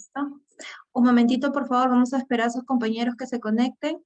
¿Listo? Un momentito, por favor, vamos a esperar a sus compañeros que se conecten.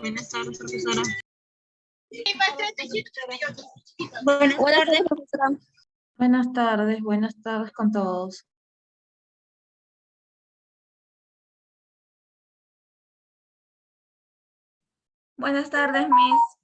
Buenas tardes, profesora. Buenas tardes, profesora. Buenas tardes con todos. Buenas tardes, Miss.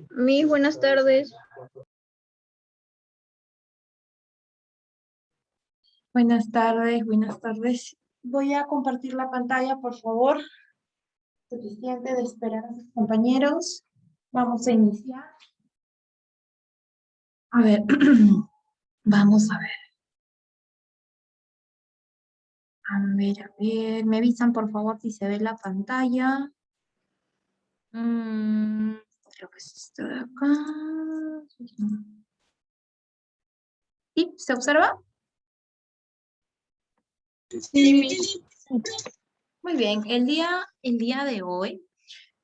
Miss, buenas tardes. Buenas tardes. Voy a compartir la pantalla, por favor. Suficiente de esperar a sus compañeros. Vamos a iniciar. A ver, vamos a ver. A ver, me avisan por favor si se ve la pantalla. Creo que es esto de acá. ¿Sí? ¿Se observa? Sí, Muy bien, el día de hoy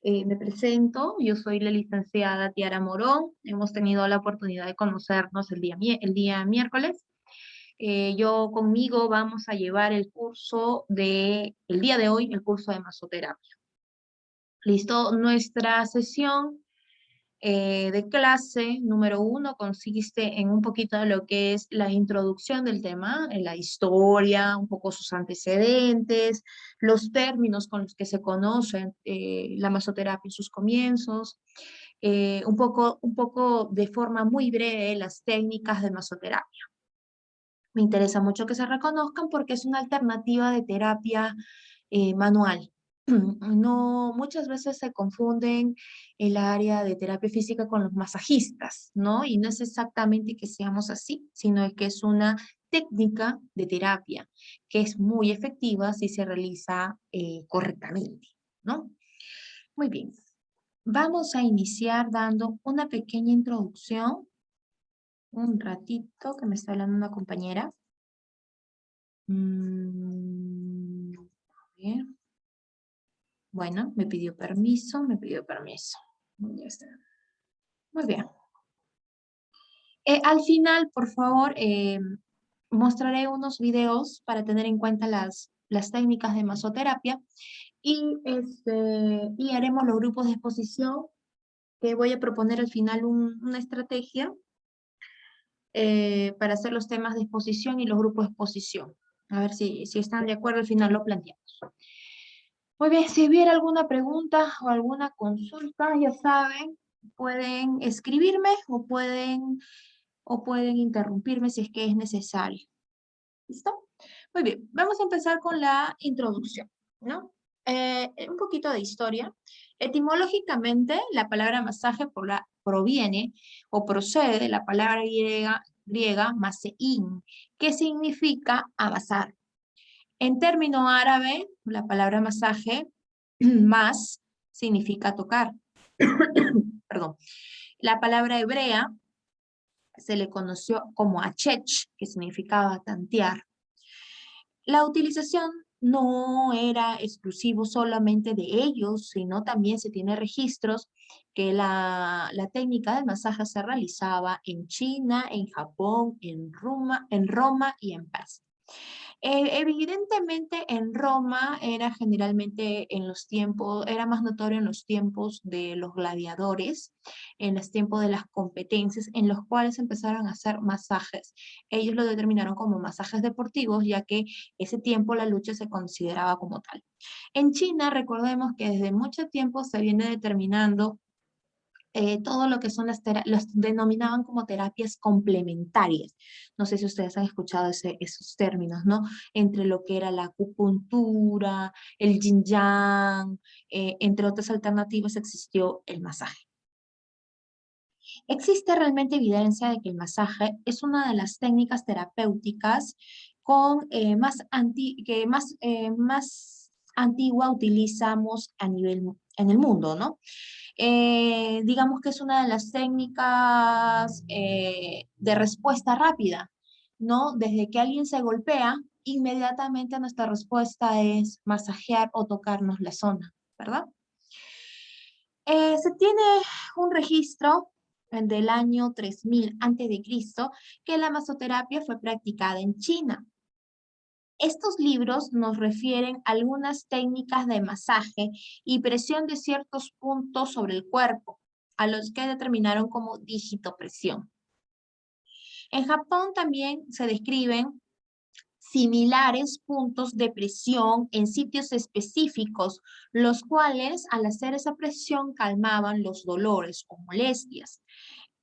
me presento, yo soy la licenciada Tiara Morón, hemos tenido la oportunidad de conocernos el día miércoles. Yo conmigo vamos a llevar el día de hoy, el curso de masoterapia. Listo, nuestra sesión de clase número 1 consiste en un poquito de lo que es la introducción del tema, en la historia, un poco sus antecedentes, los términos con los que se conocen la masoterapia y sus comienzos, un poco de forma muy breve las técnicas de masoterapia. Me interesa mucho que se reconozcan porque es una alternativa de terapia manual. No, muchas veces se confunden el área de terapia física con los masajistas, ¿no? Y no es exactamente que seamos así, sino que es una técnica de terapia que es muy efectiva si se realiza correctamente, ¿no? Muy bien. Vamos a iniciar dando una pequeña introducción. Un ratito que me está hablando una compañera. A ver. Bueno, me pidió permiso. Ya está. Muy bien. Al final, por favor, mostraré unos videos para tener en cuenta las técnicas de masoterapia y haremos los grupos de exposición, que voy a proponer al final una estrategia para hacer los temas de exposición y los grupos de exposición. A ver si están de acuerdo, al final lo planteamos. Muy bien, si hubiera alguna pregunta o alguna consulta, ya saben, pueden escribirme o pueden interrumpirme si es que es necesario. ¿Listo? Muy bien, vamos a empezar con la introducción, ¿no? Un poquito de historia. Etimológicamente, la palabra masaje proviene o procede de la palabra griega masein, que significa amasar. En término árabe, la palabra masaje, mas, significa tocar. Perdón. La palabra hebrea se le conoció como achech, que significaba tantear. La utilización no era exclusivo solamente de ellos, sino también se tiene registros que la técnica del masaje se realizaba en China, en Japón, en Roma y en Persia. Evidentemente en Roma era generalmente era más notorio en los tiempos de los gladiadores, en los tiempos de las competencias, en los cuales empezaron a hacer masajes. Ellos lo determinaron como masajes deportivos, ya que ese tiempo la lucha se consideraba como tal. En China, recordemos que desde mucho tiempo se viene determinando todo lo que son los denominaban como terapias complementarias. No sé si ustedes han escuchado esos términos, ¿no? Entre lo que era la acupuntura, el yin yang, entre otras alternativas existió el masaje. Existe realmente evidencia de que el masaje es una de las técnicas terapéuticas más antigua utilizamos en el mundo, ¿no? Digamos que es una de las técnicas de respuesta rápida, ¿no? Desde que alguien se golpea, inmediatamente nuestra respuesta es masajear o tocarnos la zona, ¿verdad? Se tiene un registro del año 3000 a.C. que la masoterapia fue practicada en China. Estos libros nos refieren a algunas técnicas de masaje y presión de ciertos puntos sobre el cuerpo, a los que determinaron como digitopresión. En Japón también se describen similares puntos de presión en sitios específicos, los cuales al hacer esa presión calmaban los dolores o molestias.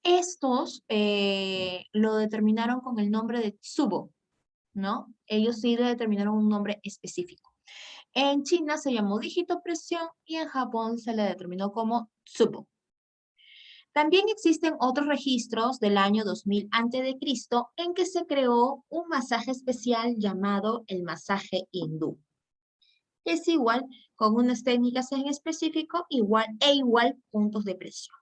Estos lo determinaron con el nombre de tsubo, ¿no? Ellos sí le determinaron un nombre específico. En China se llamó digitopresión y en Japón se le determinó como tsubo. También existen otros registros del año 2000 a.C. en que se creó un masaje especial llamado el masaje hindú. Es igual, con unas técnicas en específico igual puntos de presión.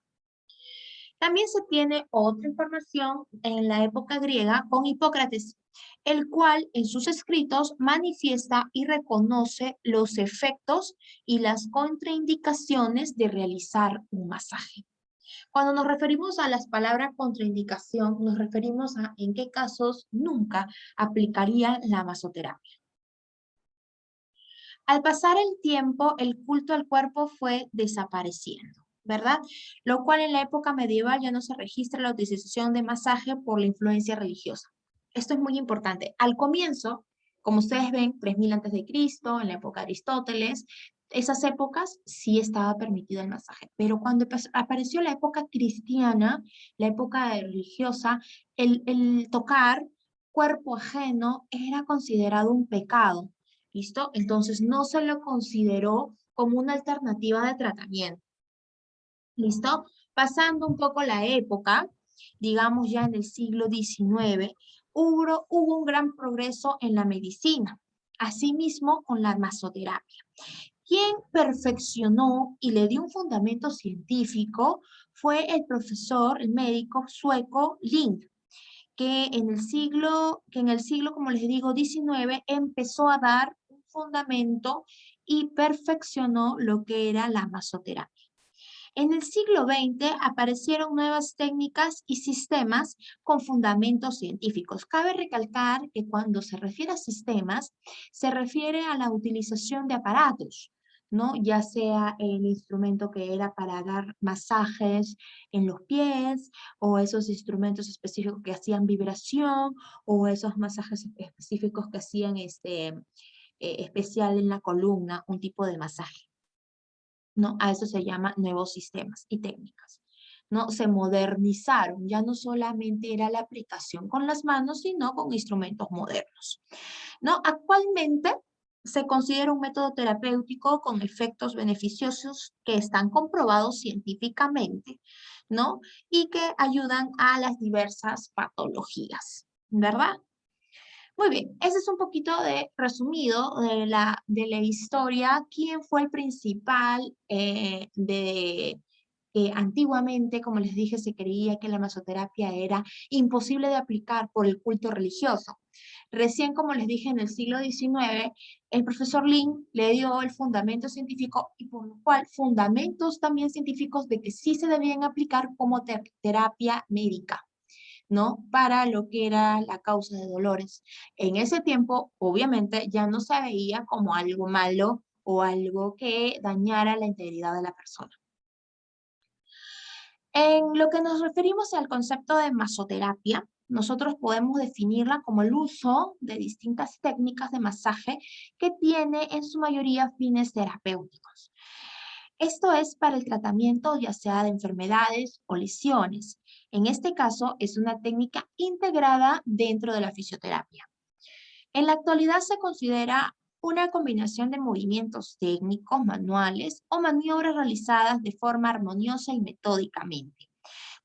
También se tiene otra información en la época griega con Hipócrates, el cual en sus escritos manifiesta y reconoce los efectos y las contraindicaciones de realizar un masaje. Cuando nos referimos a las palabras contraindicación, nos referimos a en qué casos nunca aplicaría la masoterapia. Al pasar el tiempo, el culto al cuerpo fue desapareciendo, ¿verdad? Lo cual en la época medieval ya no se registra la utilización de masaje por la influencia religiosa. Esto es muy importante. Al comienzo, como ustedes ven, 3000 a.C., en la época de Aristóteles, esas épocas sí estaba permitido el masaje, pero cuando apareció la época cristiana, la época religiosa, el tocar cuerpo ajeno era considerado un pecado, ¿listo? Entonces no se lo consideró como una alternativa de tratamiento, ¿listo? Pasando un poco la época, digamos ya en el siglo XIX, hubo un gran progreso en la medicina, asimismo con la masoterapia. Quien perfeccionó y le dio un fundamento científico fue el profesor, el médico sueco Lind, que en el siglo, como les digo, XIX, empezó a dar un fundamento y perfeccionó lo que era la masoterapia. En el siglo XX aparecieron nuevas técnicas y sistemas con fundamentos científicos. Cabe recalcar que cuando se refiere a sistemas, se refiere a la utilización de aparatos, ¿no? Ya sea el instrumento que era para dar masajes en los pies, o esos instrumentos específicos que hacían vibración, o esos masajes específicos que hacían especial en la columna, un tipo de masaje, ¿no? A eso se llama nuevos sistemas y técnicas, ¿no? Se modernizaron, ya no solamente era la aplicación con las manos, sino con instrumentos modernos, ¿no? Actualmente se considera un método terapéutico con efectos beneficiosos que están comprobados científicamente, ¿no? Y que ayudan a las diversas patologías, ¿verdad? Muy bien, ese es un poquito de resumido de la historia. ¿Quién fue el principal antiguamente, como les dije, se creía que la masoterapia era imposible de aplicar por el culto religioso? Recién, como les dije, en el siglo XIX, el profesor Lin le dio el fundamento científico y por lo cual fundamentos también científicos de que sí se debían aplicar como terapia médica, ¿no? Para lo que era la causa de dolores. En ese tiempo, obviamente, ya no se veía como algo malo o algo que dañara la integridad de la persona. En lo que nos referimos al concepto de masoterapia, nosotros podemos definirla como el uso de distintas técnicas de masaje que tiene en su mayoría fines terapéuticos. Esto es para el tratamiento ya sea de enfermedades o lesiones. En este caso, es una técnica integrada dentro de la fisioterapia. En la actualidad se considera una combinación de movimientos técnicos, manuales o maniobras realizadas de forma armoniosa y metódicamente,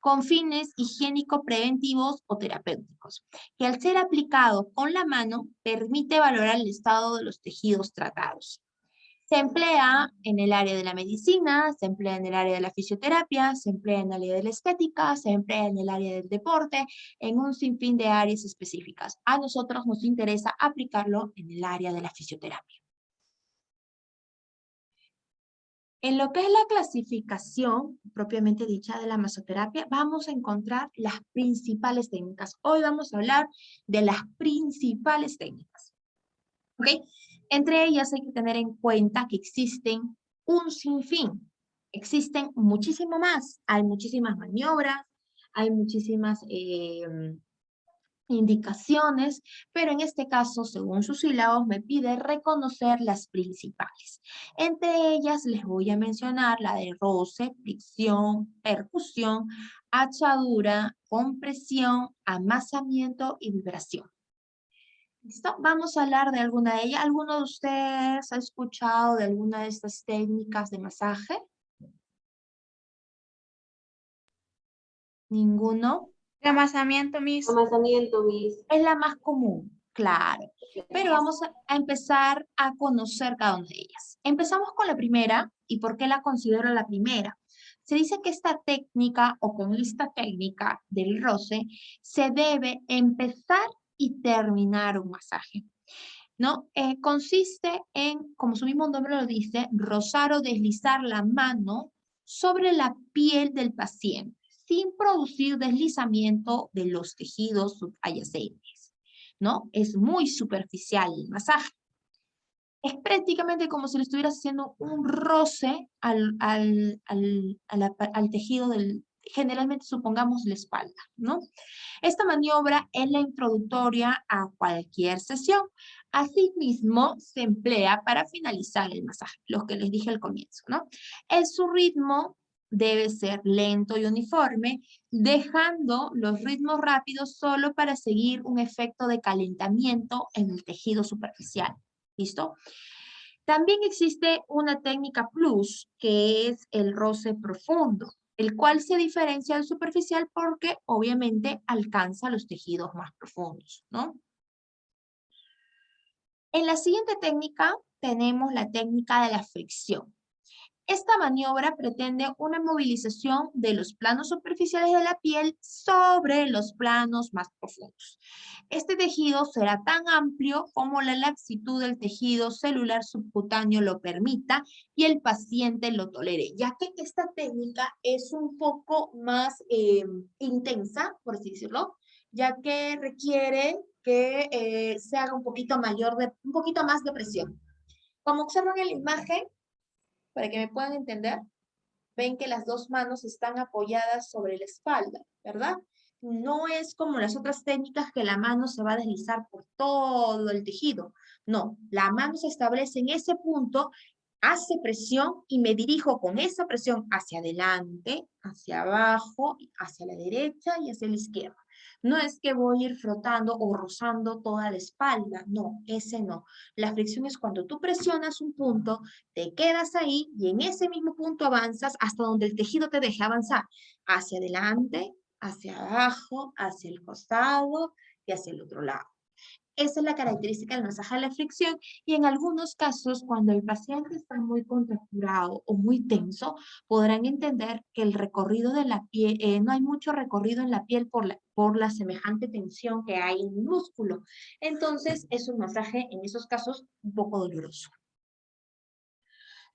con fines higiénico-preventivos o terapéuticos, que al ser aplicado con la mano permite valorar el estado de los tejidos tratados. Se emplea en el área de la medicina, se emplea en el área de la fisioterapia, se emplea en el área de la estética, se emplea en el área del deporte, en un sinfín de áreas específicas. A nosotros nos interesa aplicarlo en el área de la fisioterapia. En lo que es la clasificación propiamente dicha de la masoterapia, vamos a encontrar las principales técnicas. Hoy vamos a hablar de las principales técnicas. ¿Ok? Entre ellas hay que tener en cuenta que existen un sinfín, existen muchísimo más, hay muchísimas maniobras, hay muchísimas indicaciones, pero en este caso, según sus sílabos, me pide reconocer las principales. Entre ellas les voy a mencionar la de roce, fricción, percusión, achadura, compresión, amasamiento y vibración. ¿Listo? Vamos a hablar de alguna de ellas. ¿Alguno de ustedes ha escuchado de alguna de estas técnicas de masaje? ¿Ninguno? El amasamiento, Miss. Amasamiento, Miss. Es la más común, claro. Pero vamos a empezar a conocer cada una de ellas. Empezamos con la primera. ¿Y por qué la considero la primera? Se dice que esta técnica o con esta técnica del roce se debe empezar y terminar un masaje, ¿no? Consiste en, como su mismo nombre lo dice, rozar o deslizar la mano sobre la piel del paciente, sin producir deslizamiento de los tejidos subyacentes, ¿no? Es muy superficial el masaje. Es prácticamente como si le estuvieras haciendo un roce al tejido del, generalmente supongamos la espalda, ¿no? Esta maniobra es la introductoria a cualquier sesión. Asimismo, se emplea para finalizar el masaje, lo que les dije al comienzo, ¿no? Su ritmo debe ser lento y uniforme, dejando los ritmos rápidos solo para seguir un efecto de calentamiento en el tejido superficial. ¿Listo? También existe una técnica plus, que es el roce profundo, el cual se diferencia del superficial porque obviamente alcanza los tejidos más profundos, ¿no? En la siguiente técnica tenemos la técnica de la fricción. Esta maniobra pretende una movilización de los planos superficiales de la piel sobre los planos más profundos. Este tejido será tan amplio como la laxitud del tejido celular subcutáneo lo permita y el paciente lo tolere, ya que esta técnica es un poco más intensa, por así decirlo, ya que requiere que se haga un poquito más de presión. Como observan en la imagen, para que me puedan entender, ven que las dos manos están apoyadas sobre la espalda, ¿verdad? No es como las otras técnicas que la mano se va a deslizar por todo el tejido. No, la mano se establece en ese punto, hace presión y me dirijo con esa presión hacia adelante, hacia abajo, hacia la derecha y hacia la izquierda. No es que voy a ir frotando o rozando toda la espalda, no, ese no. La fricción es cuando tú presionas un punto, te quedas ahí y en ese mismo punto avanzas hasta donde el tejido te deje avanzar, hacia adelante, hacia abajo, hacia el costado y hacia el otro lado. Esa es la característica del masaje de la fricción y en algunos casos cuando el paciente está muy contracturado o muy tenso, podrán entender que el recorrido de la piel, no hay mucho recorrido en la piel por la semejante tensión que hay en el músculo. Entonces es un masaje en esos casos un poco doloroso.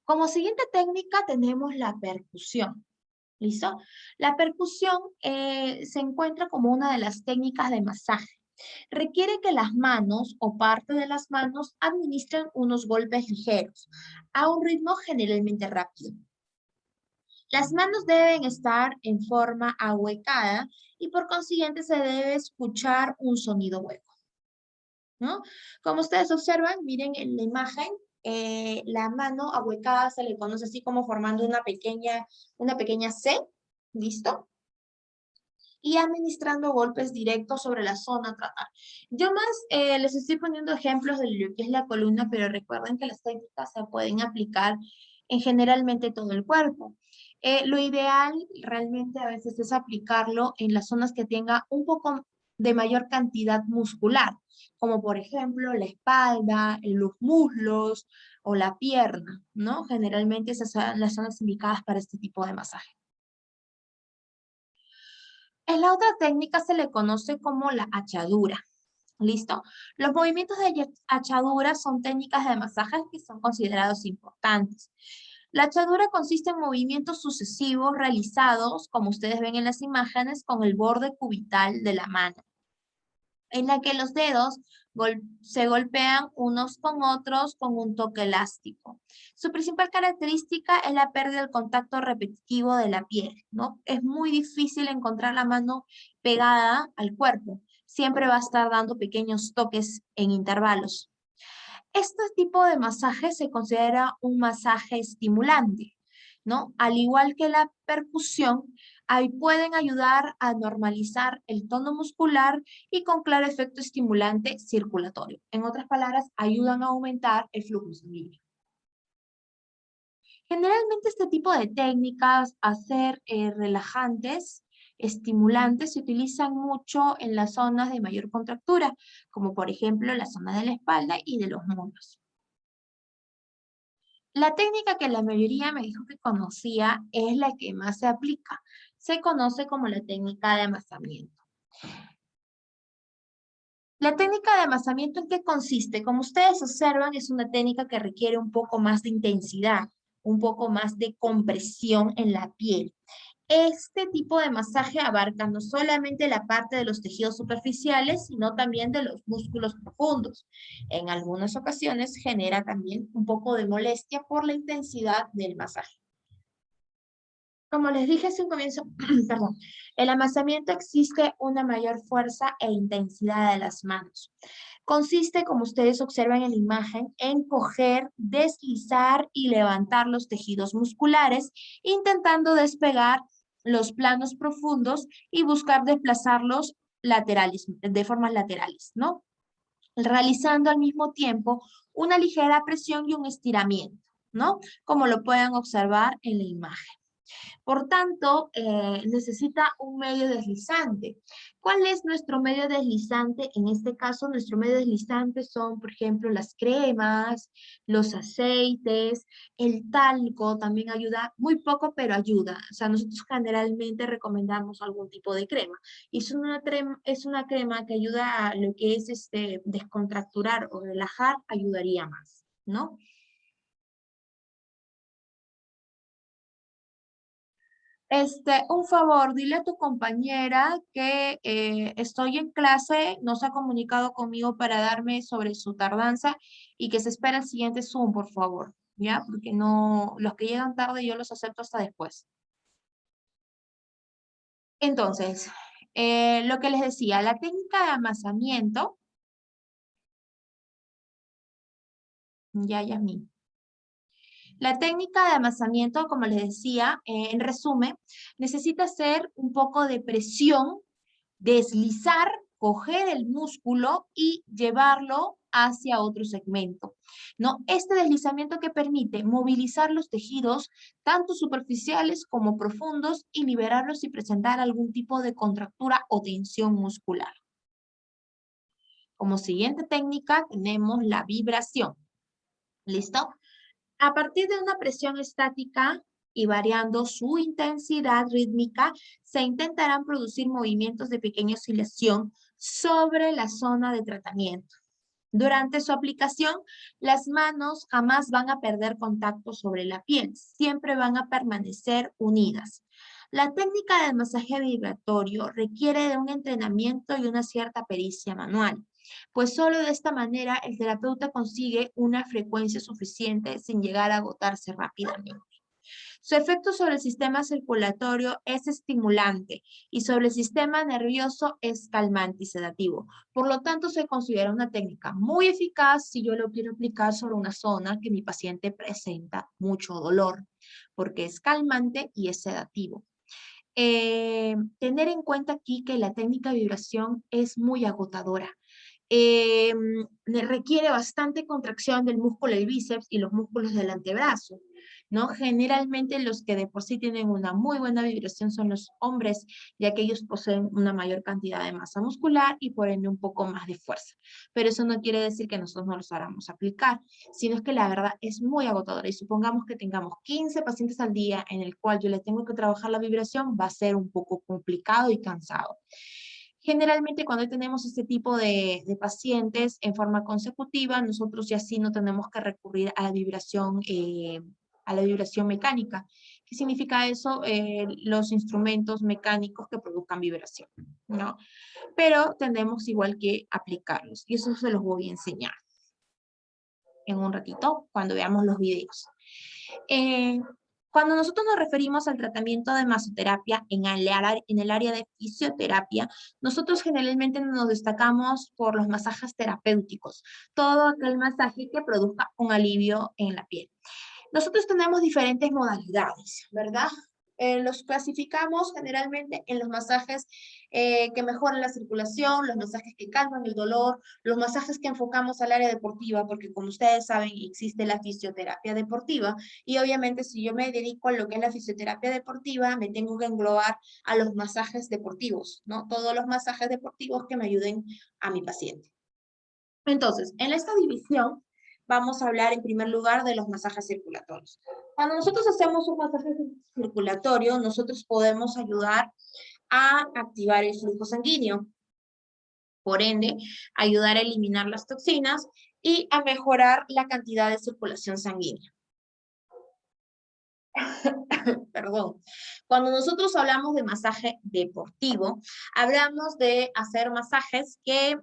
Como siguiente técnica tenemos la percusión. ¿Listo? La percusión se encuentra como una de las técnicas de masaje. Requiere que las manos o parte de las manos administren unos golpes ligeros, a un ritmo generalmente rápido. Las manos deben estar en forma ahuecada y por consiguiente se debe escuchar un sonido hueco, ¿no? Como ustedes observan, miren en la imagen, la mano ahuecada se le conoce así como formando una pequeña C, ¿listo? Y administrando golpes directos sobre la zona a tratar. Yo más les estoy poniendo ejemplos de lo que es la columna, pero recuerden que las técnicas se pueden aplicar en generalmente todo el cuerpo. Lo ideal realmente a veces es aplicarlo en las zonas que tenga un poco de mayor cantidad muscular, como por ejemplo la espalda, los muslos o la pierna, ¿no? Generalmente esas son las zonas indicadas para este tipo de masaje. En la otra técnica se le conoce como la achadura. ¿Listo? Los movimientos de achadura son técnicas de masajes que son considerados importantes. La achadura consiste en movimientos sucesivos realizados, como ustedes ven en las imágenes, con el borde cubital de la mano, en la que los dedos se golpean unos con otros con un toque elástico. Su principal característica es la pérdida del contacto repetitivo de la piel, ¿no? Es muy difícil encontrar la mano pegada al cuerpo. Siempre va a estar dando pequeños toques en intervalos. Este tipo de masaje se considera un masaje estimulante, ¿no? Al igual que la percusión, ahí pueden ayudar a normalizar el tono muscular y con claro efecto estimulante circulatorio. En otras palabras, ayudan a aumentar el flujo sanguíneo. Generalmente este tipo de técnicas, hacer relajantes, estimulantes, se utilizan mucho en las zonas de mayor contractura, como por ejemplo la zona de la espalda y de los muslos. La técnica que la mayoría me dijo que conocía es la que más se aplica. Se conoce como la técnica de amasamiento. La técnica de amasamiento, ¿en qué consiste? Como ustedes observan, es una técnica que requiere un poco más de intensidad, un poco más de compresión en la piel. Este tipo de masaje abarca no solamente la parte de los tejidos superficiales, sino también de los músculos profundos. En algunas ocasiones genera también un poco de molestia por la intensidad del masaje. Como les dije hace un comienzo, perdón, el amasamiento existe una mayor fuerza e intensidad de las manos. Consiste, como ustedes observan en la imagen, en coger, deslizar y levantar los tejidos musculares, intentando despegar los planos profundos y buscar desplazarlos laterales, de formas laterales, ¿no? Realizando al mismo tiempo una ligera presión y un estiramiento, ¿no? Como lo pueden observar en la imagen. Por tanto, necesita un medio deslizante. ¿Cuál es nuestro medio deslizante? En este caso, nuestro medio deslizante son, por ejemplo, las cremas, los aceites, el talco también ayuda, muy poco, pero ayuda. O sea, nosotros generalmente recomendamos algún tipo de crema. Y es una crema que ayuda a lo que es descontracturar o relajar, ayudaría más, ¿no? Un favor, dile a tu compañera que estoy en clase, no se ha comunicado conmigo para darme sobre su tardanza y que se espera el siguiente Zoom, por favor, ¿ya? Porque no, los que llegan tarde yo los acepto hasta después. Entonces, lo que les decía, la técnica de amasamiento, ya, Yasmín. La técnica de amasamiento, como les decía, en resumen, necesita hacer un poco de presión, deslizar, coger el músculo y llevarlo hacia otro segmento, ¿no? Este deslizamiento que permite movilizar los tejidos, tanto superficiales como profundos, y liberarlos y presentar algún tipo de contractura o tensión muscular. Como siguiente técnica tenemos la vibración. ¿Listo? A partir de una presión estática y variando su intensidad rítmica, se intentarán producir movimientos de pequeña oscilación sobre la zona de tratamiento. Durante su aplicación, las manos jamás van a perder contacto sobre la piel, siempre van a permanecer unidas. La técnica del masaje vibratorio requiere de un entrenamiento y una cierta pericia manual, pues solo de esta manera el terapeuta consigue una frecuencia suficiente sin llegar a agotarse rápidamente. Su efecto sobre el sistema circulatorio es estimulante y sobre el sistema nervioso es calmante y sedativo. Por lo tanto, se considera una técnica muy eficaz si yo lo quiero aplicar sobre una zona que mi paciente presenta mucho dolor, porque es calmante y es sedativo. Tener en cuenta aquí que la técnica de vibración es muy agotadora. Requiere bastante contracción del músculo del bíceps y los músculos del antebrazo, ¿no? Generalmente los que de por sí tienen una muy buena vibración son los hombres, ya que ellos poseen una mayor cantidad de masa muscular y por ende un poco más de fuerza. Pero eso no quiere decir que nosotros no los hagamos aplicar, sino es que la verdad es muy agotadora. Y supongamos que tengamos 15 pacientes al día en el cual yo les tengo que trabajar la vibración, va a ser un poco complicado y cansado. Generalmente cuando tenemos este tipo de pacientes en forma consecutiva, nosotros ya sí no tenemos que recurrir a la vibración mecánica. ¿Qué significa eso? Los instrumentos mecánicos que produzcan vibración, ¿no? Pero tenemos igual que aplicarlos y eso se los voy a enseñar en un ratito cuando veamos los videos. Cuando nosotros nos referimos al tratamiento de masoterapia en el área de fisioterapia, nosotros generalmente nos destacamos por los masajes terapéuticos, todo aquel masaje que produzca un alivio en la piel. Nosotros tenemos diferentes modalidades, ¿verdad? Los clasificamos generalmente en los masajes que mejoran la circulación, los masajes que calman el dolor, los masajes que enfocamos al área deportiva, porque como ustedes saben existe la fisioterapia deportiva y obviamente si yo me dedico a lo que es la fisioterapia deportiva, me tengo que englobar a los masajes deportivos, ¿no? Todos los masajes deportivos que me ayuden a mi paciente. Entonces, en esta división vamos a hablar en primer lugar de los masajes circulatorios. Cuando nosotros hacemos un masaje circulatorio, nosotros podemos ayudar a activar el flujo sanguíneo. Por ende, ayudar a eliminar las toxinas y a mejorar la cantidad de circulación sanguínea. Perdón. Cuando nosotros hablamos de masaje deportivo, hablamos de hacer masajes que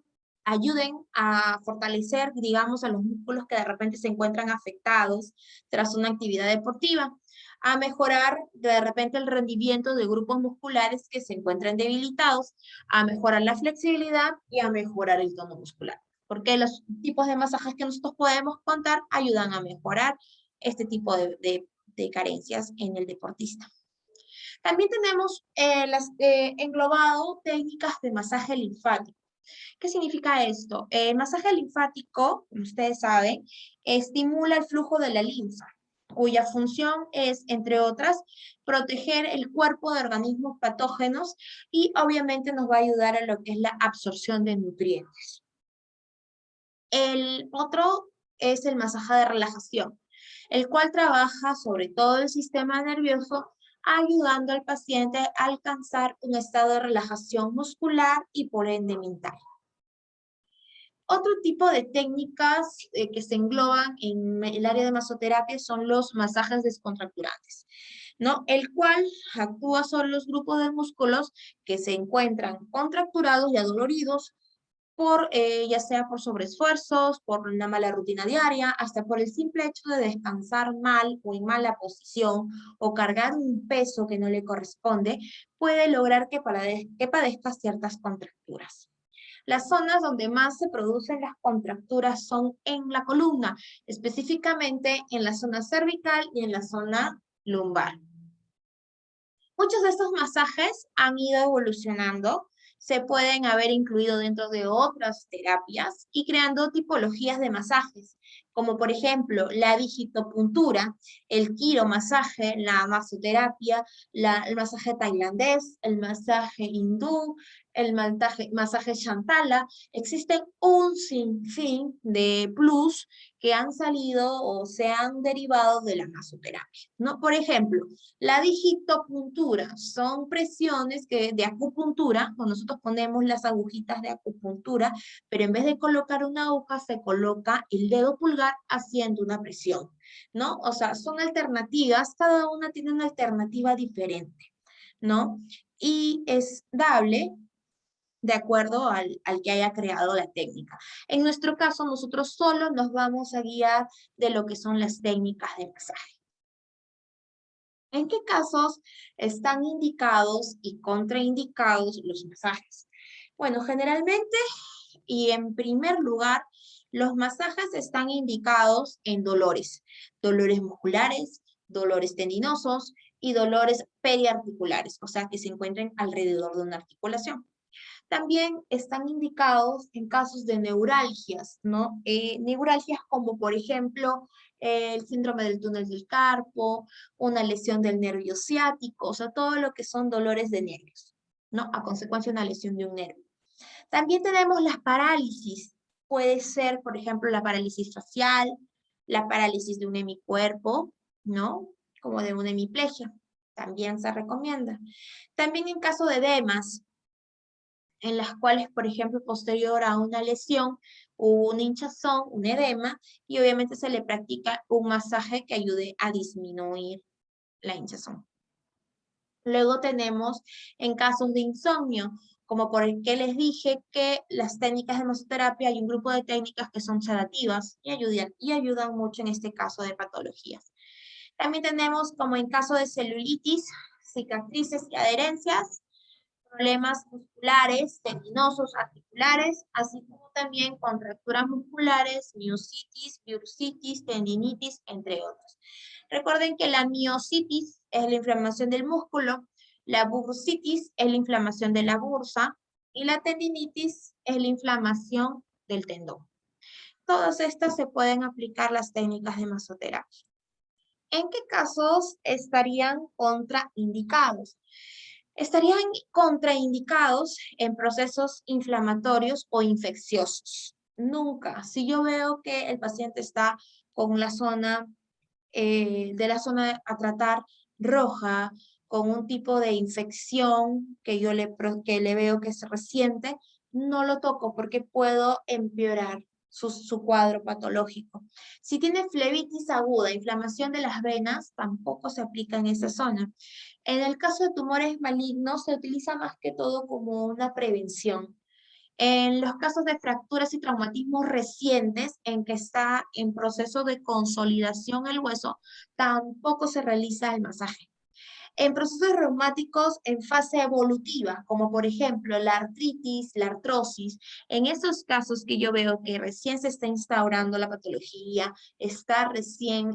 ayuden a fortalecer, digamos, a los músculos que de repente se encuentran afectados tras una actividad deportiva, a mejorar de repente el rendimiento de grupos musculares que se encuentran debilitados, a mejorar la flexibilidad y a mejorar el tono muscular. Porque los tipos de masajes que nosotros podemos contar ayudan a mejorar este tipo de carencias en el deportista. También tenemos englobado técnicas de masaje linfático. ¿Qué significa esto? El masaje linfático, como ustedes saben, estimula el flujo de la linfa. cuya función es, entre otras, proteger el cuerpo de organismos patógenos y obviamente nos va a ayudar a lo que es la absorción de nutrientes. El otro es el masaje de relajación, el cual trabaja sobre todo el sistema nervioso, ayudando al paciente a alcanzar un estado de relajación muscular y por ende mental. Otro tipo de técnicas que se engloban en el área de masoterapia son los masajes descontracturantes, ¿no? El cual actúa sobre los grupos de músculos que se encuentran contracturados y adoloridos por, ya sea por sobreesfuerzos, por una mala rutina diaria, hasta por el simple hecho de descansar mal o en mala posición o cargar un peso que no le corresponde, puede lograr que padezca ciertas contracturas. Las zonas donde más se producen las contracturas son en la columna, específicamente en la zona cervical y en la zona lumbar. Muchos de estos masajes han ido evolucionando, se pueden haber incluido dentro de otras terapias y creando tipologías de masajes, como por ejemplo la digitopuntura, el quiromasaje, la masoterapia, el masaje tailandés, el masaje hindú, el masaje Shantala. Existen un sinfín de plus que han salido o se han derivado de la masoterapia, ¿no? Por ejemplo, la digitopuntura son presiones de acupuntura, cuando nosotros ponemos las agujitas de acupuntura, pero en vez de colocar una aguja, se coloca el dedo pulgar haciendo una presión, ¿no? O sea, son alternativas, cada una tiene una alternativa diferente, ¿no? Y es dable de acuerdo al que haya creado la técnica. En nuestro caso, nosotros solo nos vamos a guiar de lo que son las técnicas de masaje. ¿En qué casos están indicados y contraindicados los masajes? Bueno, generalmente y en primer lugar, los masajes están indicados en dolores musculares, dolores tendinosos y dolores periarticulares, o sea, que se encuentren alrededor de una articulación. También están indicados en casos de neuralgias, ¿no? Neuralgias como, por ejemplo, el síndrome del túnel del carpo, una lesión del nervio ciático, o sea, todo lo que son dolores de nervios, ¿no? A consecuencia de una lesión de un nervio. También tenemos las parálisis. Puede ser, por ejemplo, la parálisis facial, la parálisis de un hemicuerpo, ¿no? Como de una hemiplegia. También se recomienda. También en caso de edemas, en las cuales, por ejemplo, posterior a una lesión, hubo una hinchazón, un edema, y obviamente se le practica un masaje que ayude a disminuir la hinchazón. Luego tenemos en casos de insomnio, como por el que les dije que las técnicas de masoterapia, hay un grupo de técnicas que son sedativas y ayudan mucho en este caso de patologías. También tenemos como en caso de celulitis, cicatrices y adherencias, problemas musculares, tendinosos, articulares, así como también contracturas musculares, miositis, bursitis, tendinitis, entre otros. Recuerden que la miositis es la inflamación del músculo, la bursitis es la inflamación de la bursa y la tendinitis es la inflamación del tendón. Todas estas se pueden aplicar las técnicas de masoterapia. ¿En qué casos estarían contraindicados? Estarían contraindicados en procesos inflamatorios o infecciosos. Nunca. Si yo veo que el paciente está con la zona de la zona a tratar roja, con un tipo de infección que le veo que es reciente, no lo toco porque puedo empeorar su cuadro patológico. Si tiene flebitis aguda, inflamación de las venas, tampoco se aplica en esa zona. En el caso de tumores malignos, se utiliza más que todo como una prevención. En los casos de fracturas y traumatismos recientes en que está en proceso de consolidación el hueso, tampoco se realiza el masaje. En procesos reumáticos en fase evolutiva, como por ejemplo la artritis, la artrosis, en esos casos que yo veo que recién se está instaurando la patología, está recién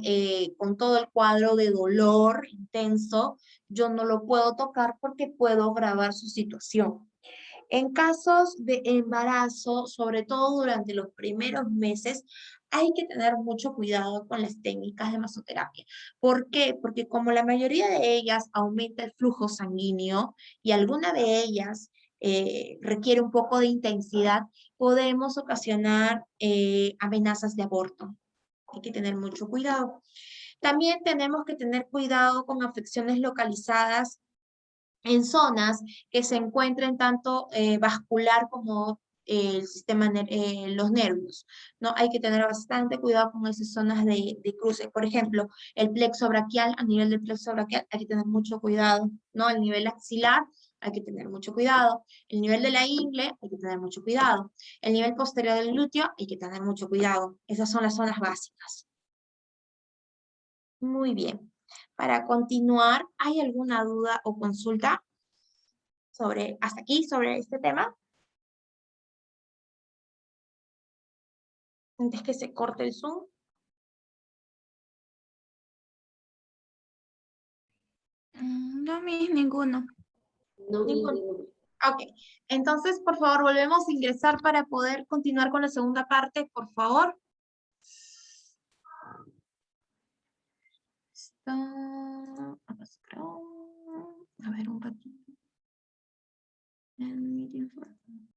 con todo el cuadro de dolor intenso, yo no lo puedo tocar porque puedo agravar su situación. En casos de embarazo, sobre todo durante los primeros meses, hay que tener mucho cuidado con las técnicas de masoterapia. ¿Por qué? Porque como la mayoría de ellas aumenta el flujo sanguíneo y alguna de ellas requiere un poco de intensidad, podemos ocasionar amenazas de aborto. Hay que tener mucho cuidado. También tenemos que tener cuidado con afecciones localizadas en zonas que se encuentren tanto vascular como el sistema, los nervios, ¿no? Hay que tener bastante cuidado con esas zonas de cruce. Por ejemplo, el plexo braquial, a nivel del plexo braquial hay que tener mucho cuidado, ¿no? El nivel axilar hay que tener mucho cuidado. El nivel de la ingle hay que tener mucho cuidado. El nivel posterior del glúteo hay que tener mucho cuidado. Esas son las zonas básicas. Muy bien. Para continuar, ¿hay alguna duda o consulta sobre, hasta aquí, sobre este tema? Antes que se corte el Zoom. No, Miss, ninguno. Ninguno. Ok, entonces, por favor, volvemos a ingresar para poder continuar con la segunda parte, por favor. A ver un ratito.